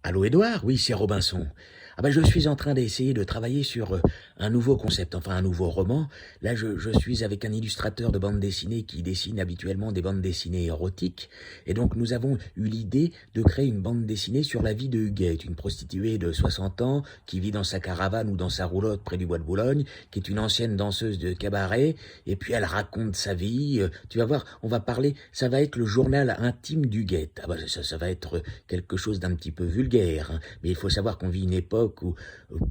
Allô Édouard? Oui, c'est Robinson. Ah ben, je suis en train d'essayer de travailler sur un nouveau concept, enfin un nouveau roman. Là, je suis avec un illustrateur de bande dessinée qui dessine habituellement des bandes dessinées érotiques. Et donc, nous avons eu l'idée de créer une bande dessinée sur la vie de Huguette, une prostituée de 60 ans qui vit dans sa caravane ou dans sa roulotte près du bois de Boulogne, qui est une ancienne danseuse de cabaret. Et puis, elle raconte sa vie. Tu vas voir, on va parler, ça va être le journal intime d'Huguette. Ah ben, ça va être quelque chose d'un petit peu vulgaire, hein. Mais il faut savoir qu'on vit une époque où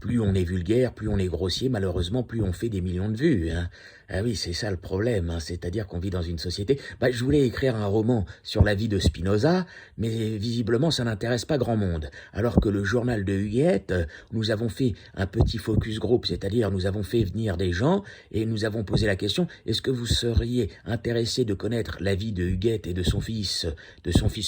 plus on est vulgaire, plus on est grossier, malheureusement, plus on fait des millions de vues, hein. Ah oui, c'est ça le problème, hein. C'est-à-dire qu'on vit dans une société... je voulais écrire un roman sur la vie de Spinoza, mais visiblement, ça n'intéresse pas grand monde. Alors que le journal de Huguette, nous avons fait un petit focus group, c'est-à-dire nous avons fait venir des gens et nous avons posé la question, est-ce que vous seriez intéressé de connaître la vie de Huguette et de son fils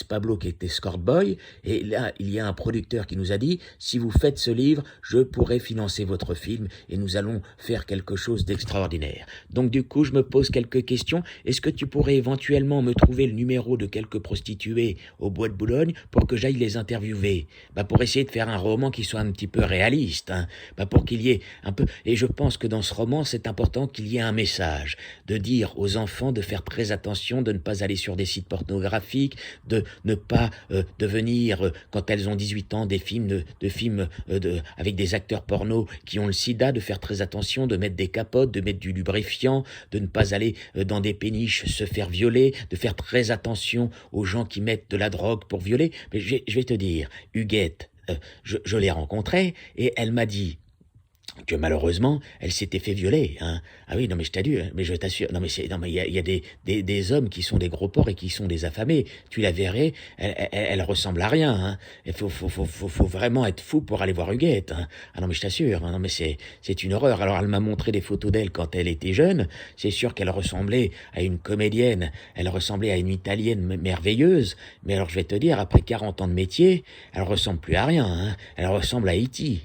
Pablo qui était escort boy? Et là, il y a un producteur qui nous a dit, si vous faites ce livre, je pourrai financer votre film et nous allons faire quelque chose d'extraordinaire. Donc du coup, je me pose quelques questions. Est-ce que tu pourrais éventuellement me trouver le numéro de quelques prostituées au bois de Boulogne pour que j'aille les interviewer? Pour essayer de faire un roman qui soit un petit peu réaliste, hein. Pour qu'il y ait un peu... Et je pense que dans ce roman, c'est important qu'il y ait un message, de dire aux enfants de faire très attention, de ne pas aller sur des sites pornographiques, de ne pas devenir, quand elles ont 18 ans, des films avec des acteurs porno qui ont le sida, de faire très attention, de mettre des capotes, de mettre du lubrifiant, de ne pas aller dans des péniches se faire violer, de faire très attention aux gens qui mettent de la drogue pour violer. Mais je vais te dire, Huguette, je l'ai rencontrée et elle m'a dit que malheureusement, elle s'était fait violer, hein. Ah oui, non mais je t'assure, mais je t'assure, non mais il y a des hommes qui sont des gros porcs et qui sont des affamés. Tu la verrais, elle ressemble à rien, hein. Il faut vraiment être fou pour aller voir Huguette, hein. Ah non mais je t'assure, hein, non mais c'est une horreur. Alors elle m'a montré des photos d'elle quand elle était jeune. C'est sûr qu'elle ressemblait à une comédienne, elle ressemblait à une italienne merveilleuse. Mais alors je vais te dire, après 40 ans de métier, elle ressemble plus à rien, hein. Elle ressemble à E.T.